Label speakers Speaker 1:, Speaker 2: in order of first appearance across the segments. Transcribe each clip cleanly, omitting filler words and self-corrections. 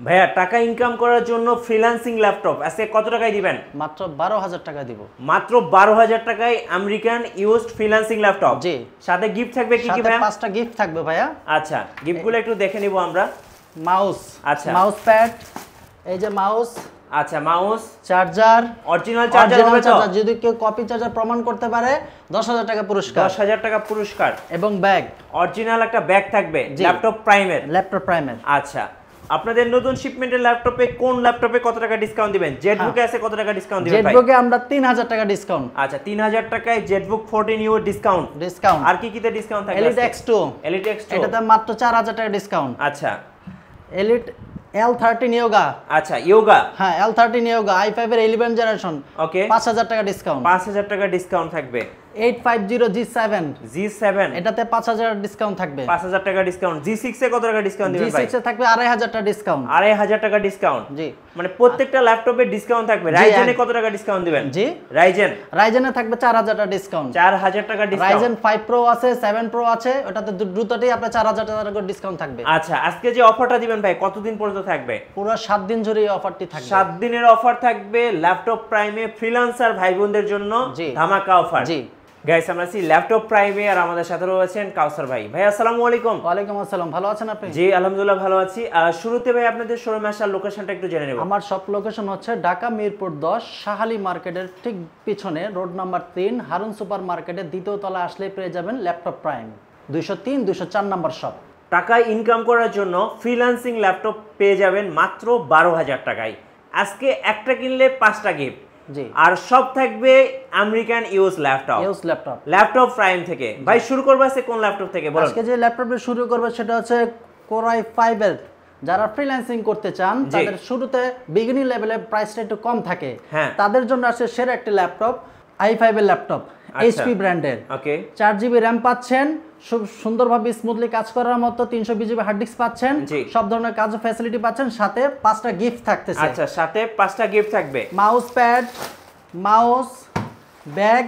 Speaker 1: ভাইয়া টাকা ইনকাম করার জন্য ফ্রিল্যান্সিং ল্যাপটপ আজকে কত টাকায় দিবেন?
Speaker 2: মাত্র 12,000 টাকা দিব।
Speaker 1: মাত্র 12,000 টাকায় আমেরিকান ইউজড ফ্রিল্যান্সিং ল্যাপটপ।
Speaker 2: জি।
Speaker 1: সাথে গিফট থাকবে কি কি ভাইয়া?
Speaker 2: সাথে 5টা গিফট থাকবে ভাইয়া।
Speaker 1: আচ্ছা, গিফটগুলো একটু দেখে নিব আমরা।
Speaker 2: মাউস,
Speaker 1: আচ্ছা,
Speaker 2: মাউস প্যাড, এই যে মাউস,
Speaker 1: আচ্ছা মাউস,
Speaker 2: চার্জার,
Speaker 1: অরিজিনাল চার্জার হবে তো?
Speaker 2: যদি কেউ কপি চার্জার প্রমাণ করতে পারে 10,000 টাকা পুরস্কার।
Speaker 1: 10,000 টাকা পুরস্কার
Speaker 2: এবং ব্যাগ,
Speaker 1: অরিজিনাল একটা ব্যাগ থাকবে ল্যাপটপ প্রাইমের।
Speaker 2: ল্যাপটপ প্রাইমের।
Speaker 1: আচ্ছা, আপনাদের নতুন শিপমেন্টের ল্যাপটপে কোন ল্যাপটপে কত টাকা ডিসকাউন্ট দিবেন? জেটবুকে আছে কত টাকা ডিসকাউন্ট দিবেন ভাই?
Speaker 2: জেটবুকে আমরা 3,000 টাকা ডিসকাউন্ট।
Speaker 1: আচ্ছা, 3,000 টাকায় জেটবুক 14 ইউ ডিসকাউন্ট। আর কি কিতে ডিসকাউন্ট থাকবে?
Speaker 2: এলিট X2,
Speaker 1: এলিট X2
Speaker 2: এটাতে মাত্র 4,000 টাকা ডিসকাউন্ট।
Speaker 1: আচ্ছা,
Speaker 2: এলিট L13 ইয়োগা,
Speaker 1: আচ্ছা ইয়োগা,
Speaker 2: হ্যাঁ L13 ইয়োগা i5 এর 11 জেনারেশন,
Speaker 1: ওকে
Speaker 2: 5,000 টাকা ডিসকাউন্ট।
Speaker 1: 5,000 টাকা ডিসকাউন্ট থাকবে।
Speaker 2: 850G7, এটাতে 5,000 ডিসকাউন্ট থাকবে।
Speaker 1: 5,000 টাকা ডিসকাউন্ট। G6 এ কত টাকা ডিসকাউন্ট দিবেন ভাই?
Speaker 2: G6 এ থাকবে 2,500 টাকা ডিসকাউন্ট।
Speaker 1: 2,500 টাকা ডিসকাউন্ট।
Speaker 2: জি,
Speaker 1: মানে প্রত্যেকটা ল্যাপটপে ডিসকাউন্ট থাকবে। রাইজেনে কত টাকা ডিসকাউন্ট দিবেন?
Speaker 2: জি, রাইজেনে থাকবে 4,000 টাকা ডিসকাউন্ট।
Speaker 1: 4,000 টাকা ডিসকাউন্ট।
Speaker 2: রাইজেন 5 প্রো আছে, 7 প্রো আছে, ওটাতে দ্রুততেই আপনার 4,000 টাকা করে ডিসকাউন্ট থাকবে।
Speaker 1: আচ্ছা, আজকে যে অফারটা দিবেন ভাই কতদিন পর্যন্ত থাকবে?
Speaker 2: পুরো 7 দিন জুড়ে এই অফারটি থাকবে।
Speaker 1: 7 দিনের অফার থাকবে ল্যাপটপ প্রাইমে ফ্রিল্যান্সার ভাই বোনদের জন্য ধামাকা অফার।
Speaker 2: জি
Speaker 1: গাইস, আমরা আছি ল্যাপটপ প্রাইমে আর আমাদের সাথে রয়েছেন কাউসার ভাই। ভাই আসসালামু আলাইকুম।
Speaker 2: ওয়ালাইকুম আসসালাম, ভালো আছেন আপনি?
Speaker 1: জি আলহামদুলিল্লাহ ভালো আছি। শুরুতে ভাই আপনাদের শোরুমে আসার লোকেশনটা একটু জেনে নেব।
Speaker 2: আমার শপ লোকেশন হচ্ছে ঢাকা মিরপুর 10 শাহালি মার্কেটের ঠিক পিছনে রোড নাম্বার 3 হারুন সুপার মার্কেটের দ্বিতীয় তলা আসলেই পেয়ে যাবেন ল্যাপটপ প্রাইম 203 204 নাম্বার শপ।
Speaker 1: টাকা ইনকাম করার জন্য ফ্রিল্যান্সিং ল্যাপটপ পেয়ে যাবেন মাত্র 12,000 টাকায়। আজকে একটা কিনলে 5টা গিফট।
Speaker 2: জি,
Speaker 1: আর সব থাকবে American use laptop. Laptop prime থেকে। ভাই শুরু করব আজকে কোন ল্যাপটপ থেকে বলুন?
Speaker 2: আজকে যে ল্যাপটপে শুরু করব সেটা হচ্ছে Core i5 এর। যারা ফ্রিল্যান্সিং করতে চান তাদের শুরুতে বিগিনিং লেভেলে প্রাইসটা একটু কম থাকে, তাদের জন্য আছে সেরা একটা ল্যাপটপ i5 এর ল্যাপটপ, HP ব্র্যান্ডের। ওকে, 4GB RAM পাচ্ছেন, খুব সুন্দরভাবে স্মুথলি কাজ করার মতো 320GB হার্ড ডিস্ক পাচ্ছেন, সব ধরনের কাজ ও ফ্যাসিলিটি পাচ্ছেন, সাথে 5টা গিফট থাকতেছে।
Speaker 1: আচ্ছা, সাথে 5টা গিফট থাকবে।
Speaker 2: মাউস প্যাড, মাউস, ব্যাগ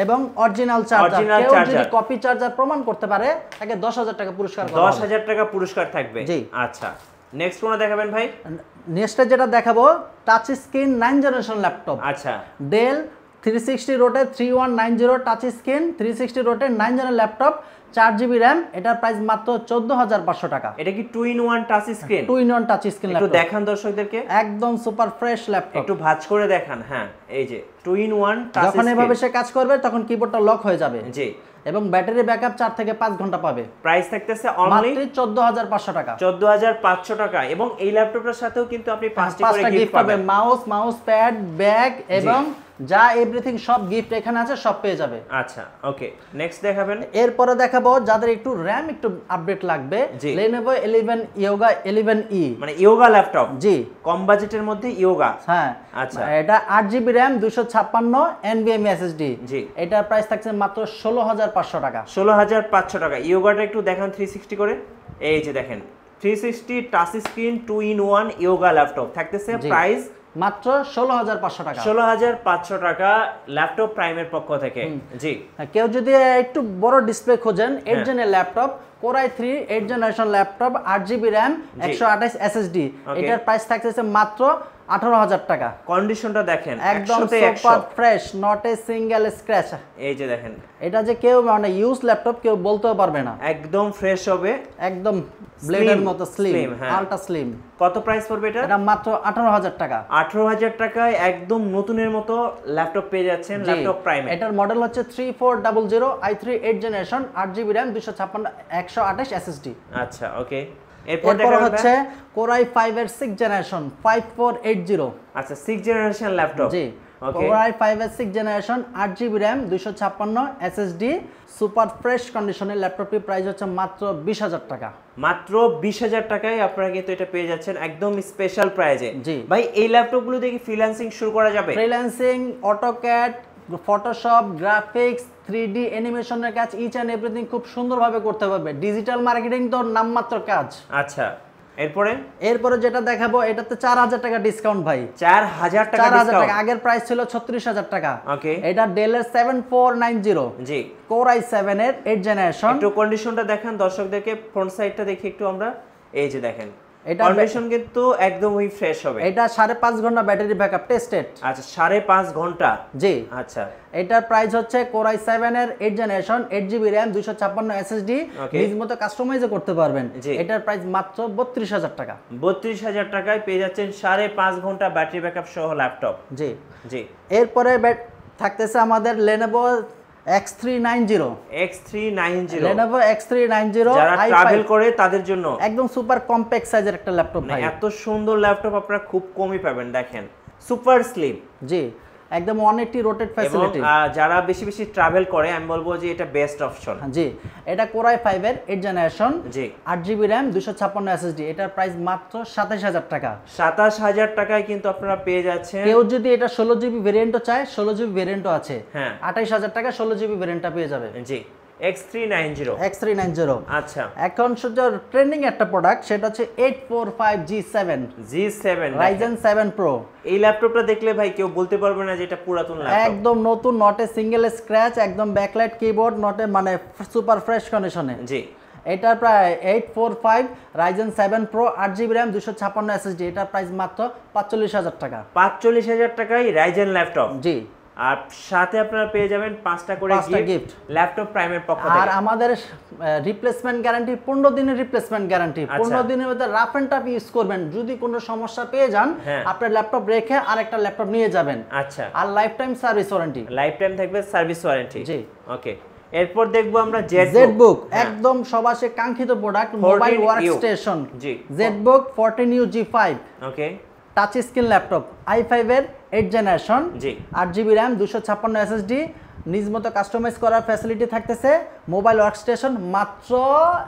Speaker 2: এবং অরিজিনাল চার্জার। কেউ যদি কপি চার্জার প্রমাণ করতে পারে তাকে 10,000 টাকা পুরস্কার করা হবে।
Speaker 1: 10,000 টাকা পুরস্কার থাকবে। জি, আচ্ছা নেক্সট কোন দেখাবেন ভাই?
Speaker 2: নেক্সটে যেটা দেখাবো টাচ স্ক্রিন 9 জেনারেশন ল্যাপটপ।
Speaker 1: আচ্ছা,
Speaker 2: Dell 360 rotate 3190 touch screen 360 rotate 9 generation laptop, 4GB RAM, এটার প্রাইস মাত্র 14,500 টাকা।
Speaker 1: এটা কি 2-in-1 touch screen?
Speaker 2: 2-in-1 touch screen laptop.
Speaker 1: একটু দেখান দর্শকদেরকে।
Speaker 2: একদম সুপার ফ্রেশ ল্যাপটপ,
Speaker 1: একটু ভাঁজ করে দেখান। হ্যাঁ, এই যে 2-in-1 টাচ স্ক্রিন।
Speaker 2: যখন এভাবে সে কাজ করবে তখন কিবোর্ডটা লক হয়ে যাবে।
Speaker 1: জি,
Speaker 2: এবং ব্যাটারি ব্যাকআপ 4 থেকে 5 ঘন্টা পাবে।
Speaker 1: প্রাইস থাকতেছে অনলি
Speaker 2: 14,500 টাকা।
Speaker 1: 14,500 টাকা। এবং এই ল্যাপটপটার সাথেও কিন্তু আপনি 5টা করে গিফট পাবেন।
Speaker 2: মাউস প্যাড, ব্যাগ এবং যা এভরিথিং সব গিফট এখানে আছে সব পেয়ে যাবে।
Speaker 1: আচ্ছা, ওকে নেক্সট দেখাবেন।
Speaker 2: এরপরে দেখাবো যাদের একটু RAM একটু আপডেট লাগবে, Lenovo 11 Yoga 11E,
Speaker 1: মানে ইয়োগা ল্যাপটপ।
Speaker 2: জি,
Speaker 1: কম বাজেটের মধ্যে ইয়োগা।
Speaker 2: হ্যাঁ, আচ্ছা, এটা 8GB RAM 256 NVMe SSD। জি, এটার প্রাইস থাকছে মাত্র 16,500 টাকা।
Speaker 1: 16,500 টাকা। ইয়োগাটা একটু দেখান 360 করে। এই যে দেখেন 360 touch screen 2-in-1 yoga laptop থাকতেছে। প্রাইস
Speaker 2: মাত্র 16,500 টাকা।
Speaker 1: 16,500 টাকা ল্যাপটপ প্রাইমের পক্ষ থেকে। জি,
Speaker 2: কেউ যদি একটু বড় ডিসপ্লে খোঁজেন 8 জেনের laptop, Core i3 8 generation laptop, 8GB RAM 128 SSD, এটার প্রাইস থাকতেছে মাত্র 18,000 টাকা।
Speaker 1: কন্ডিশনটা দেখেন
Speaker 2: একদম super fresh, not a single scratch.
Speaker 1: এই যে দেখেন,
Speaker 2: এটা যে কেউ মানে ইউজ ল্যাপটপ কেউ বলতেও পারবে না,
Speaker 1: একদম ফ্রেশ হবে,
Speaker 2: একদম ব্লেডের মতো স্লিম, আলট্রা স্লিম।
Speaker 1: কত প্রাইস পড়বে এটা?
Speaker 2: এটা মাত্র 18,000 টাকা।
Speaker 1: 18,000 টাকায় একদম নতুনের মতো ল্যাপটপ পেয়ে যাচ্ছেন ল্যাপটপ প্রাইমে।
Speaker 2: এটার মডেল হচ্ছে 3400 i3 8 generation, 8GB RAM 256 128 SSD।
Speaker 1: আচ্ছা, ওকে।
Speaker 2: এরপর হচ্ছে Core i5 এর 6 জেনারেশন 5480।
Speaker 1: আচ্ছা, 6 জেনারেশন ল্যাপটপ।
Speaker 2: জি, Core i5 এর 6 generation 8GB RAM 256 SSD, super fresh কন্ডিশনের ল্যাপটপটির প্রাইস হচ্ছে মাত্র 20,000 টাকা।
Speaker 1: মাত্র 20,000 টাকায় আপনারা কিন্তু এটা পেয়ে যাচ্ছেন একদম স্পেশাল প্রাইজে।
Speaker 2: জি
Speaker 1: ভাই, এই ল্যাপটপগুলো দিয়ে কি ফ্রিল্যান্সিং শুরু করা যাবে?
Speaker 2: Freelancing, AutoCAD, Photoshop, graphics, 3D অ্যানিমেশনের কাজ, ইচ এন্ড এভরিথিং খুব সুন্দরভাবে করতে পারবে। ডিজিটাল মার্কেটিং তো নামমাত্র কাজ।
Speaker 1: আচ্ছা, এরপরে
Speaker 2: যেটা দেখাবো এটাতে 4,000 টাকা ডিসকাউন্ট ভাই।
Speaker 1: 4,000 টাকা ডিসকাউন্ট।
Speaker 2: আগের প্রাইস ছিল 36,000 টাকা।
Speaker 1: ওকে,
Speaker 2: এটা ডেল এর 7490।
Speaker 1: জি,
Speaker 2: Core i7 এর 8 জেনারেশন।
Speaker 1: একটু কন্ডিশনটা দেখান দর্শকদেরকে, ফ্রন্ট সাইডটা দেখি একটু আমরা। এই যে দেখেন
Speaker 2: এটা
Speaker 1: কন্ডিশন কিন্তু একদমই ফ্রেশ হবে।
Speaker 2: এটা 5.5 ঘন্টা ব্যাটারি ব্যাকআপ টেস্টেড।
Speaker 1: আচ্ছা 5.5 ঘন্টা।
Speaker 2: জি
Speaker 1: আচ্ছা
Speaker 2: এটার প্রাইস হচ্ছে Core i7 এর 8 জেনারেশন 8GB RAM 256 SSD নিজ মতো কাস্টমাইজ করতে পারবেন। এটার প্রাইস মাত্র 32000 টাকা।
Speaker 1: 32000 টাকায় পেয়ে যাচ্ছেন 5.5 ঘন্টা ব্যাটারি ব্যাকআপ সহ ল্যাপটপ।
Speaker 2: জি
Speaker 1: জি
Speaker 2: এরপরে থাকতেছে আমাদের Lenovo X390 Lenovo X390
Speaker 1: যারা ট্রাভেল করে তাদের জন্য
Speaker 2: একদম সুপার কম্প্যাক্ট সাইজের একটা ল্যাপটপ ভাই।
Speaker 1: এত সুন্দর ল্যাপটপ আপনারা খুব কমই পাবেন। দেখেন সুপার স্লিম,
Speaker 2: জি একদম 180 রোটেট ফ্যাসিলিটি।
Speaker 1: যারা বেশি বেশি ট্রাভেল করে আমি বলবো যে এটা বেস্ট অপশন।
Speaker 2: জি এটা Core i5 এর 8 জেনারেশন
Speaker 1: জি
Speaker 2: 8GB RAM 256 SSD এটার প্রাইস মাত্র 27000 টাকা।
Speaker 1: 27000 টাকায় কিন্তু আপনারা পেয়ে যাচ্ছেন।
Speaker 2: কেউ যদি এটা 16GB ভেরিয়েন্টও চায় 16GB ভেরিয়েন্টও আছে।
Speaker 1: হ্যাঁ
Speaker 2: 28000 টাকা 16GB ভেরিয়েন্টটা পেয়ে যাবে।
Speaker 1: জি X390
Speaker 2: আচ্ছা এখন শুধু ট্রেন্ডিং একটা প্রোডাক্ট সেটা হচ্ছে 845G7 Ryzen 7 Pro।
Speaker 1: এই ল্যাপটপটা দেখলে ভাই কেউ বলতে পারবে না যে এটা পুরাতন ল্যাপটপ।
Speaker 2: একদম নতুন, নটে সিঙ্গেল স্ক্র্যাচ, একদম ব্যাকলাইট কিবোর্ড, নটে মানে সুপার ফ্রেশ কন্ডিশনে।
Speaker 1: জি
Speaker 2: এটা প্রায় 845 Ryzen 7 Pro 8GB RAM 256 SSD এটার প্রাইস মাত্র 45000 টাকা।
Speaker 1: 45000 টাকায় রাইজেন ল্যাপটপ।
Speaker 2: জি
Speaker 1: আর সাথে আপনারা পেয়ে যাবেন 5টা করে গিফট ল্যাপটপ প্রাইমের পক্ষ থেকে।
Speaker 2: আর আমাদের রিপ্লেসমেন্ট গ্যারান্টি 15 দিনের রিপ্লেসমেন্ট গ্যারান্টি। 15 দিনের মধ্যে রাফ এন্ড টাফ ইউজ করবেন, যদি কোনো সমস্যা পেয়ে যান আপনার ল্যাপটপ রেখে আরেকটা ল্যাপটপ নিয়ে যাবেন।
Speaker 1: আচ্ছা
Speaker 2: আর lifetime service warranty.
Speaker 1: Lifetime থাকবে সার্ভিস ওয়ারেন্টি।
Speaker 2: জি
Speaker 1: ওকে এরপর দেখবো আমরা
Speaker 2: জেটবুক একদম সবাসে কাঙ্ক্ষিত প্রোডাক্ট মোবাইল ওয়ার্কস্টেশন।
Speaker 1: জি
Speaker 2: ZBook 14U G5
Speaker 1: okay
Speaker 2: touch screen laptop i5 এর 8 জেনারেশন
Speaker 1: জি
Speaker 2: 8GB RAM 256 SSD নিজ মতো কাস্টমাইজ করার ফ্যাসিলিটি থাকতেছে। মোবাইল ওয়ার্কস্টেশন মাত্র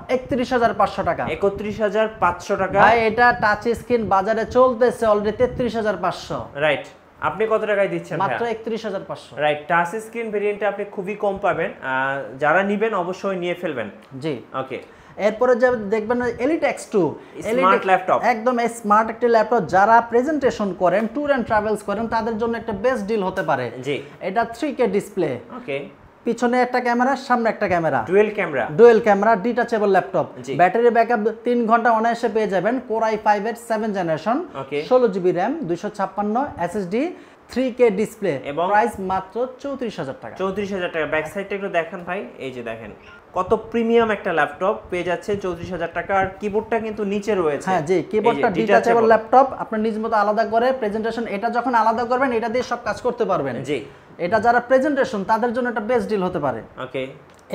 Speaker 2: 31500 টাকা।
Speaker 1: 31500 টাকা
Speaker 2: ভাই এটা টাচ স্ক্রিন বাজারে চলতেছে অলরেডি 33500।
Speaker 1: রাইট আপনি কত টাকায় দিচ্ছেন?
Speaker 2: মাত্র 31500।
Speaker 1: রাইট টাচ স্ক্রিন ভেরিয়েন্টে আপনি খুবই কম পাবেন। যারা নেবেন অবশ্যই নিয়ে ফেলবেন।
Speaker 2: জি
Speaker 1: ওকে
Speaker 2: এরপরে যে দেখবেন Elite X2
Speaker 1: স্মার্ট ল্যাপটপ,
Speaker 2: একদম স্মার্ট একটা ল্যাপটপ। যারা প্রেজেন্টেশন করেন, ট্যুর এন্ড ট্রাভেলস করেন তাদের জন্য একটা বেস্ট ডিল হতে পারে।
Speaker 1: জি
Speaker 2: এটা 3K ডিসপ্লে,
Speaker 1: ওকে
Speaker 2: পিছনে একটা ক্যামেরা, সামনে একটা camera,
Speaker 1: dual camera,
Speaker 2: detachable laptop. Battery backup 3 ঘন্টা অনায়াসে পেয়ে যাবেন। Core i5 এর 7 generation 16GB RAM 256 SSD 3K display price মাত্র 34000 টাকা।
Speaker 1: 34000 টাকা। ব্যাক সাইডটা একটু দেখেন ভাই, এই যে দেখেন কত প্রিমিয়াম একটা ল্যাপটপ পেয়ে যাচ্ছে 34000 টাকা। আর কিবোর্ডটা কিন্তু নিচে রয়েছে।
Speaker 2: হ্যাঁ জি কিবোর্ডটা ডিটাচেবল ল্যাপটপ, আপনি নিজ মতো আলাদা করে প্রেজেন্টেশন, এটা যখন আলাদা করবেন এটা দিয়ে সব কাজ করতে পারবেন।
Speaker 1: জি
Speaker 2: এটা যারা প্রেজেন্টেশন তাদের জন্য একটা বেস্ট ডিল হতে পারে।
Speaker 1: ওকে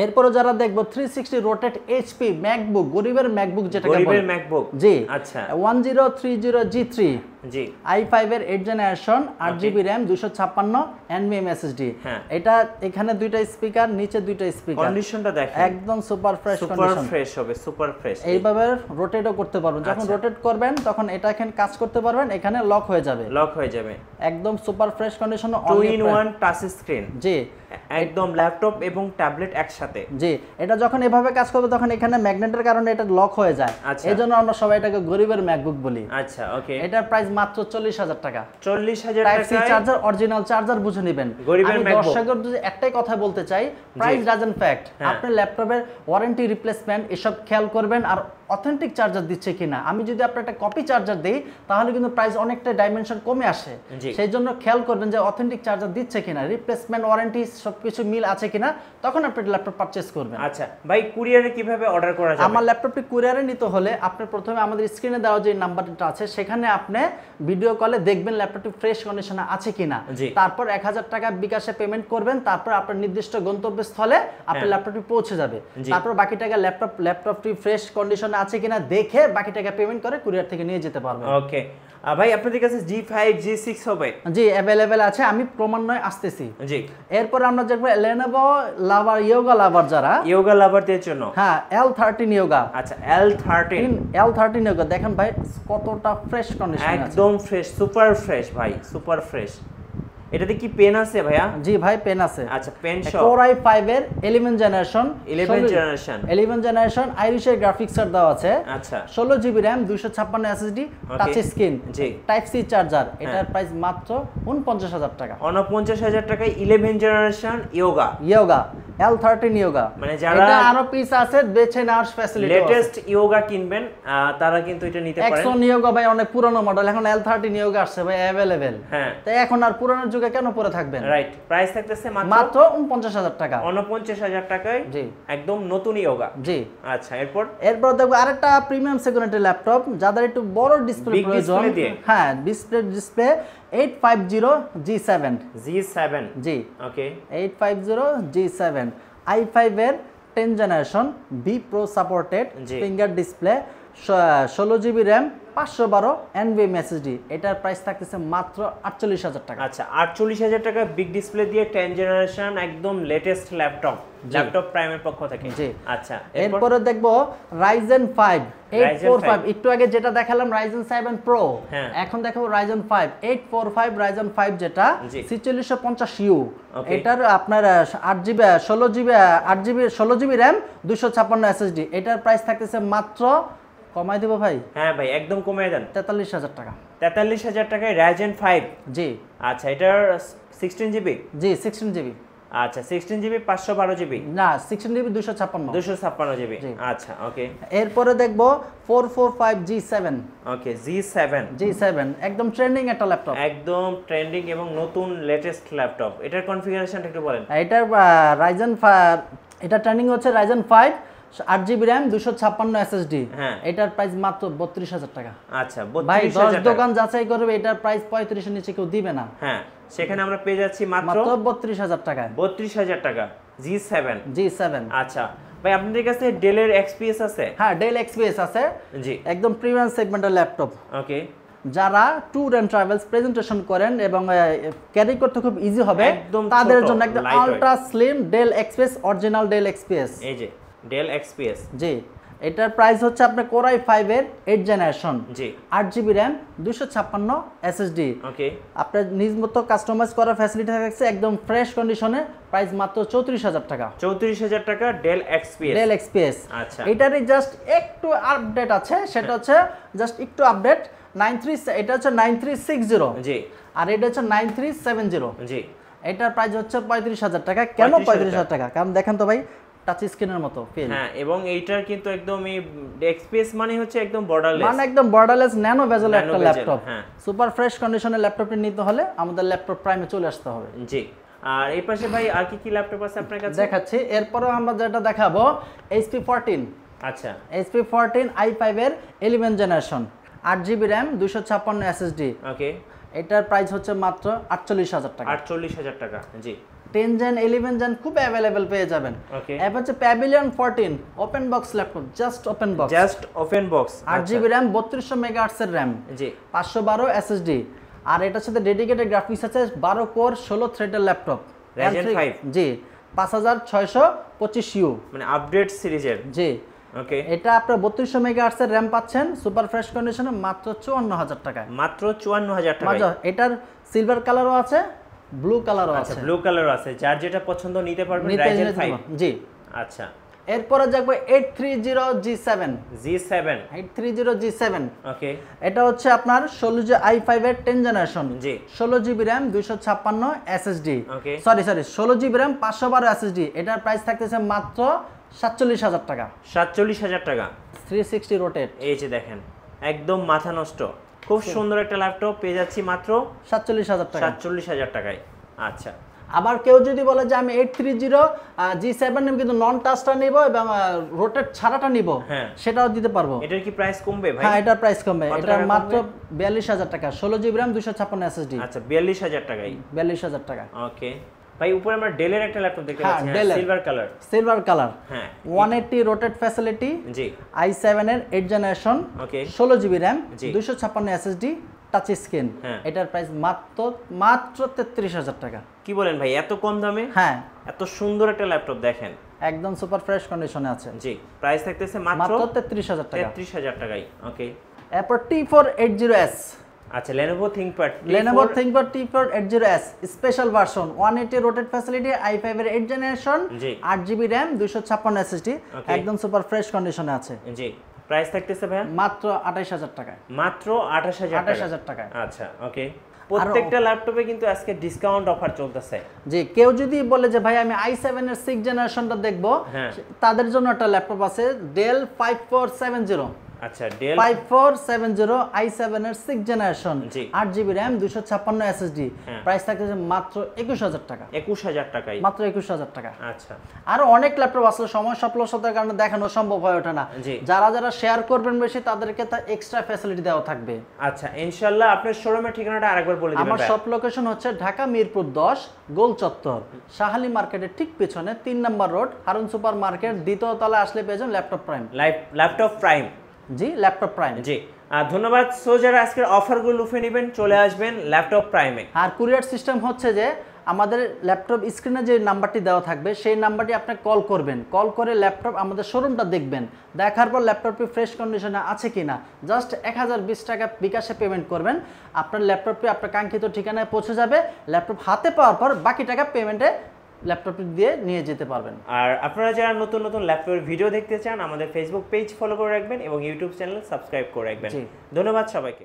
Speaker 2: এরপরে যারা দেখবো 360 রোটেট HP ম্যাকবুক, গরিবের ম্যাকবুক যেটাকে বলে,
Speaker 1: গরিবের ম্যাকবুক।
Speaker 2: জি
Speaker 1: আচ্ছা
Speaker 2: 1030G3
Speaker 1: জি
Speaker 2: i5 এর 8 generation 8GB RAM 256 NVMe SSD। এটা এখানে দুইটা স্পিকার, নিচে দুইটা স্পিকার।
Speaker 1: কন্ডিশনটা দেখেন
Speaker 2: একদম super fresh condition,
Speaker 1: super fresh হবে, সুপার ফ্রেশ।
Speaker 2: এইভাবে রোটেটও করতে পারবেন। যখন রোটেট করবেন তখন এটা এখানে কাজ করতে পারবেন, এখানে লক হয়ে যাবে। একদম super fresh condition,
Speaker 1: 2-in-1 touch screen.
Speaker 2: জি
Speaker 1: একদম ল্যাপটপ এবং ট্যাবলেট একসাথে।
Speaker 2: জি এটা যখন এভাবে কাজ করবে তখন এখানে ম্যাগনেটের কারণে এটা লক হয়ে যায়। এইজন্য আমরা সবাই এটাকে গরিবের ম্যাকবুক বলি।
Speaker 1: আচ্ছা ওকে
Speaker 2: এটার প্রাইস মাত্র 40000 টাকা।
Speaker 1: 40000
Speaker 2: type C charger, original charger বুঝে নেবেন। আমি দর্শকদের যদি একটাই কথা বলতে চাই, প্রাইস ডাজন্ট ফ্যাক্ট। আপনি ল্যাপটপের ওয়ারেন্টি, রিপ্লেসমেন্ট এসব খেয়াল করবেন আর অথেন্টিক চার্জার দিচ্ছে কিনা। আমি যদি আপনার একটা কপি চার্জার দেই তাহলে কিন্তু প্রাইস অনেকটা ডাইমেনশন কমে আসে। সেই জন্য খেয়াল করবেন যে অথেন্টিক চার্জার দিচ্ছে কিনা, রিপ্লেসমেন্ট, ওয়ারেন্টি সবকিছু মিল আছে কিনা, তখন আপনি ল্যাপটপ পারচেজ করবেন।
Speaker 1: আচ্ছা ভাই কুরিয়ারে কিভাবে অর্ডার করা যাবে?
Speaker 2: আমার ল্যাপটপটি কুরিয়ারে নিতে হলে আপনি প্রথমে আমাদের স্ক্রিনে দেওয়া যে নাম্বারটা আছে সেখানে আপনি ভিডিও কলে দেখবেন ল্যাপটপটি ফ্রেশ কন্ডিশনে আছে কিনা। তারপর 1000 টাকা বিকাশে পেমেন্ট করবেন। তারপর আপনার নির্দিষ্ট গন্তব্যস্থলে আপনার ল্যাপটপটি পৌঁছে যাবে। তারপর বাকি টাকা ল্যাপটপটি ফ্রেশ কন্ডিশনে আছে কিনা দেখে বাকি টাকা পেমেন্ট করে কুরিয়ার থেকে নিয়ে যেতে পারবেন।
Speaker 1: ওকে ভাই আপনাদের কাছে G5 G6 হবে?
Speaker 2: জি अवेलेबल আছে, আমি ক্রমান্বয়ে আসতেছি।
Speaker 1: জি
Speaker 2: এরপর আমরা দেখব Lenovo লাভার, ইয়োগা লাভার, যারা
Speaker 1: ইয়োগা লাভারদের জন্য।
Speaker 2: হ্যাঁ L13 ইয়োগা।
Speaker 1: আচ্ছা L13
Speaker 2: ইয়োগা দেখেন ভাই কতটা ফ্রেশ কন্ডিশন আছে,
Speaker 1: একদম ফ্রেশ, সুপার ফ্রেশ ভাই, সুপার ফ্রেশ। এটাতে কি পেন আছে ভাইয়া?
Speaker 2: জি ভাই পেন আছে।
Speaker 1: আচ্ছা পেন শপ।
Speaker 2: Core i5 এর 11 জেনারেশন আইরিশের গ্রাফিক্সের দেওয়া আছে।
Speaker 1: আচ্ছা
Speaker 2: 16GB RAM 256 SSD touch screen, type C charger. এটার প্রাইস মাত্র 49000 টাকা।
Speaker 1: 49000 টাকায় 11 জেনারেশন ইয়োগা।
Speaker 2: L13 ইয়োগা,
Speaker 1: মানে যারা
Speaker 2: এটা আরো পিস আছে বেছে নেওয়ার ফ্যাসিলিটি আছে।
Speaker 1: লেটেস্ট ইয়োগা কিনবেন তারা কিন্তু এটা নিতে পারেন।
Speaker 2: এক্সন ইয়োগা ভাই অনেক পুরনো মডেল, এখন L13 ইয়োগা আসছে ভাই अवेलेबल।
Speaker 1: হ্যাঁ,
Speaker 2: তাই এখন আর পুরনো যুগে কেন পরে থাকবেন?
Speaker 1: রাইট। প্রাইস থাকতেছে
Speaker 2: মাত্র 49,000 টাকা।
Speaker 1: 49,000 টাকায়
Speaker 2: জি,
Speaker 1: একদম নতুন ইয়োগা।
Speaker 2: জি।
Speaker 1: আচ্ছা, এরপর
Speaker 2: দেখো আরেকটা প্রিমিয়াম সেগমেন্টের ল্যাপটপ যাদের একটু বড় ডিসপ্লে প্রয়োজন। হ্যাঁ, ডিসপ্লে 850 G7। জি,
Speaker 1: ওকে,
Speaker 2: 850 G7 i5 এর 10 generation B pro supported finger display, 16 GB RAM, 512 NVMe SSD। এটার প্রাইস থাকতেছে মাত্র 48,000 টাকা।
Speaker 1: আচ্ছা, 48,000 টাকা বিগ ডিসপ্লে দিয়ে 10 জেনারেশন একদম লেটেস্ট ল্যাপটপ প্রাইমের পক্ষ থেকে।
Speaker 2: জি,
Speaker 1: আচ্ছা।
Speaker 2: এরপরে দেখবো Ryzen 5 845। একটু আগে যেটা দেখালাম Ryzen 7 Pro, এখন দেখাবো Ryzen 5 845 Ryzen 5 যেটা 4650U। এটার আপনার 8GB 16GB র্যাম, 256 SSD। এটার প্রাইস থাকতেছে মাত্র, কমাই দেবো ভাই?
Speaker 1: হ্যাঁ ভাই, একদম কমাই দেন,
Speaker 2: 43,000 টাকা।
Speaker 1: 43,000 টাকায় Ryzen 5।
Speaker 2: জি।
Speaker 1: আচ্ছা, এটার 16GB?
Speaker 2: জি, 16GB।
Speaker 1: আচ্ছা, 16GB 512GB?
Speaker 2: না, 16GB 256GB।
Speaker 1: আচ্ছা, ওকে।
Speaker 2: এরপরে দেখবো 445 G7।
Speaker 1: ওকে, G7
Speaker 2: একদম ট্রেন্ডিং একটা ল্যাপটপ,
Speaker 1: একদম ট্রেন্ডিং এবং নতুন লেটেস্ট ল্যাপটপ। এটার কনফিগারেশনটা একটু বলেন।
Speaker 2: এটার Ryzen 5, এটা ট্রেন্ডিং হচ্ছে Ryzen 5 8GB র্যাম, 256 SSD। এটার প্রাইস মাত্র 32,000 টাকা।
Speaker 1: আচ্ছা,
Speaker 2: ভাই 10 দোকান যাচাই করবে এটার প্রাইস 35 এর নিচে কেউ দিবে না।
Speaker 1: হ্যাঁ, সেখানে আমরা পেয়ে যাচ্ছি মাত্র
Speaker 2: 32,000 টাকা।
Speaker 1: 32,000 টাকা G7। আচ্ছা ভাই, আপনাদের কাছে ডেলের XPS আছে?
Speaker 2: হ্যাঁ, ডেল XPS আছে।
Speaker 1: জি,
Speaker 2: একদম প্রিমিয়াম সেগমেন্টের ল্যাপটপ।
Speaker 1: ওকে।
Speaker 2: যারা ট্যুর এন্ড ট্রাভেলস প্রেজেন্টেশন করেন এবং ক্যারি করতে খুব ইজি হবে তাদের জন্য একদম ultra slim Dell XPS, original Dell XPS।
Speaker 1: এই যে ডেল XPS।
Speaker 2: জি, এটার প্রাইস হচ্ছে আপনার Core i5 এর 8 জেনারেশন।
Speaker 1: জি,
Speaker 2: 8GB র্যাম, 256 SSD।
Speaker 1: ওকে।
Speaker 2: আপনার নিজ মতো কাস্টমাইজ করার ফ্যাসিলিটি থাকছে, একদম ফ্রেশ কন্ডিশনে। প্রাইস মাত্র 34,000 টাকা।
Speaker 1: 34,000 টাকা ডেল XPS।
Speaker 2: আচ্ছা, এটারই জাস্ট একটু আপডেট আছে, সেটা হচ্ছে জাস্ট একটু আপডেট 93, এটা হচ্ছে 9360।
Speaker 1: জি,
Speaker 2: আর এটা হচ্ছে 9370।
Speaker 1: জি,
Speaker 2: এটার প্রাইস হচ্ছে 35,000 টাকা। কেন 35,000 টাকা? কারণ দেখেন তো ভাই, টাচ স্ক্রিনের মতো ফিল।
Speaker 1: হ্যাঁ, এবং এইটার কিন্তু একদম এই XPS মানে হচ্ছে একদম বর্ডারলেস,
Speaker 2: মানে একদম বর্ডারলেস ন্যানো বেজেল একটা ল্যাপটপ। সুপার ফ্রেশ কন্ডিশনের ল্যাপটপটি নিতে হলে আমাদের ল্যাপটপ প্রাইমে চলে আসতে হবে।
Speaker 1: জি। আর এই পাশে ভাই আর কি কি ল্যাপটপ আছে আপনার কাছে?
Speaker 2: দেখাচ্ছি। এরপরও আমরা যেটা দেখাবো HP 14।
Speaker 1: আচ্ছা,
Speaker 2: HP 14 i5 এর 11 জেনারেশন, 8GB র্যাম, 256 SSD।
Speaker 1: ওকে।
Speaker 2: এটার প্রাইস হচ্ছে মাত্র 48,000 টাকা।
Speaker 1: 48,000 টাকা। জি,
Speaker 2: 10 জেন 11 জেন খুব অ্যাভেলেবল পেয়ে যাবেন।
Speaker 1: ওকে।
Speaker 2: এবার হচ্ছে Pavilion 14 open box laptop, just open box. 8GB RAM, 3200 megahertz এর র্যাম।
Speaker 1: জি,
Speaker 2: 512 SSD। আর এটার সাথে ডেডিকেটেড গ্রাফিক্স আছে, 12 কোর 16 থ্রেডের ল্যাপটপ।
Speaker 1: Ryzen 5।
Speaker 2: জি, 5625U,
Speaker 1: মানে আপডেট সিরিজের।
Speaker 2: জি,
Speaker 1: ওকে।
Speaker 2: এটা আপনার 3200 মেগাহার্টজ এর র্যাম পাচ্ছেন সুপার ফ্রেশ কন্ডিশনে মাত্র 54,000 টাকায়।
Speaker 1: মাত্র 54,000 টাকা।
Speaker 2: এটার সিলভার কালারও আছে, ব্লু কালারও আছে।
Speaker 1: ব্লু কালারও আছে, যার যেটা পছন্দ নিতে পারবেন Ryzen 5।
Speaker 2: জি।
Speaker 1: আচ্ছা,
Speaker 2: এরপরে দেখবো 830 G7। 830 G7,
Speaker 1: ওকে।
Speaker 2: এটা হচ্ছে আপনার 16 i5 এর 10 জেনারেশন।
Speaker 1: জি,
Speaker 2: 16GB RAM, 256 SSD।
Speaker 1: Okay.
Speaker 2: Sorry 16GB RAM, 512 SSD। এটার প্রাইস থাকতেছে মাত্র 47,000 টাকা।
Speaker 1: 47,000 টাকা।
Speaker 2: 360 রোটেট।
Speaker 1: এই যে দেখেন, একদম মাথা নষ্ট, খুব সুন্দর একটা ল্যাপটপ পেয়ে যাচ্ছি মাত্র
Speaker 2: 47,000 টাকা।
Speaker 1: 47,000 টাকায়। আচ্ছা,
Speaker 2: আবার কেউ যদি বলে যে আমি 830 G7 নিব কিন্তু নন টাচটা নিব এবং রোটেট ছাড়াটা নিব, সেটাও দিতে পারবো।
Speaker 1: এটার কি প্রাইস কমবে ভাই?
Speaker 2: হ্যাঁ, এটার প্রাইস কমবে। এটা মাত্র 42,000 টাকা, 16GB র্যাম, 256 SSD।
Speaker 1: আচ্ছা, 42,000 টাকায়।
Speaker 2: 42,000 টাকা।
Speaker 1: ওকে ভাই, উপরে আমরা ডেলের একটা ল্যাপটপ দেখতে পাচ্ছি,
Speaker 2: সিলভার কালার।
Speaker 1: হ্যাঁ,
Speaker 2: 180 রোটেট ফ্যাসিলিটি।
Speaker 1: জি,
Speaker 2: i7 এর 8 জেনারেশন।
Speaker 1: ওকে।
Speaker 2: 16GB RAM, 256 SSD, touch screen. এটার প্রাইস মাত্র 33,000 টাকা।
Speaker 1: কি বলেন ভাই, এত কম দামে?
Speaker 2: হ্যাঁ,
Speaker 1: এত সুন্দর একটা ল্যাপটপ দেখেন,
Speaker 2: একদম সুপার ফ্রেশ কন্ডিশনে আছে।
Speaker 1: জি, প্রাইস থাকতেছে মাত্র
Speaker 2: 33,000 টাকা।
Speaker 1: 33,000 টাকায়। ওকে।
Speaker 2: এরপর T480S।
Speaker 1: আচ্ছা, Lenovo ThinkPad
Speaker 2: T4 80S special version, 180 rotate facility, i5 এর 8 জেনারেশন, 8GB র্যাম, 256 SSD, একদম সুপার ফ্রেশ কন্ডিশনে আছে।
Speaker 1: জি, প্রাইস থাকতেছে ভাই
Speaker 2: মাত্র 28000 টাকায়।
Speaker 1: মাত্র 28000
Speaker 2: টাকায়।
Speaker 1: আচ্ছা ওকে। প্রত্যেকটা ল্যাপটপে কিন্তু আজকে ডিসকাউন্ট অফার চলতেছে।
Speaker 2: জি, কেউ যদি বলে যে ভাই আমি i7 এর 6 জেনারেশনটা দেখব, তাদের জন্য একটা ল্যাপটপ আছে ডেল 5470।
Speaker 1: আচ্ছা, ডেল
Speaker 2: 5470 i7 এর 6 generation, 8GB RAM, 256 SSD, price থাকতেছে মাত্র 21000 টাকা।
Speaker 1: 21000 টাকায়,
Speaker 2: মাত্র 21000 টাকা।
Speaker 1: আচ্ছা,
Speaker 2: আর অনেক ল্যাপটপ আসলে সময় স্বল্পতার কারণে দেখানো সম্ভব হয়ে ওঠে না। যারা যারা শেয়ার করবেন বেশি তাদেরকে তা এক্সট্রা ফ্যাসিলিটি দেওয়া থাকবে।
Speaker 1: আচ্ছা ইনশাআল্লাহ। আপনার শোরুমের ঠিকানাটা আরেকবার বলে দিবেন।
Speaker 2: আমার শপ লোকেশন হচ্ছে ঢাকা মিরপুর 10 গোল চত্বর, শাহালি মার্কেটের ঠিক পিছনে 3 নম্বর রোড, হারুন সুপার মার্কেট, দ্বিতীয় তলা আসলে পেয়ে যাবেন ল্যাপটপ প্রাইম।
Speaker 1: ল্যাপটপ প্রাইম,
Speaker 2: জি ল্যাপটপ প্রাইম।
Speaker 1: জি ধন্যবাদ। সো যারা আজকের অফারগুলো লুফে নেবেন চলে আসবেন ল্যাপটপ প্রাইমে।
Speaker 2: আর কুরিয়ার সিস্টেম হচ্ছে যে আমাদের ল্যাপটপ স্ক্রিনে যে নাম্বারটি দেওয়া থাকবে সেই নাম্বারটি আপনি কল করবেন, কল করে ল্যাপটপ আমাদের শোরুমটা দেখবেন, দেখার পর ল্যাপটপটি ফ্রেশ কন্ডিশনে আছে কিনা জাস্ট 1020 টাকা বিকাশে পেমেন্ট করবেন, আপনার ল্যাপটপটি আপনার কাঙ্ক্ষিত ঠিকানায় পৌঁছে যাবে। ল্যাপটপ হাতে পাওয়ার পর বাকি টাকা পেমেন্টে ল্যাপটপটি দিয়ে নিয়ে যেতে পারবেন।
Speaker 1: আর আপনারা যারা নতুন নতুন ল্যাপটপের ভিডিও দেখতে চান আমাদের ফেসবুক পেজ ফলো করে রাখবেন এবং ইউটিউব চ্যানেল সাবস্ক্রাইব করে রাখবেন। ধন্যবাদ সবাইকে।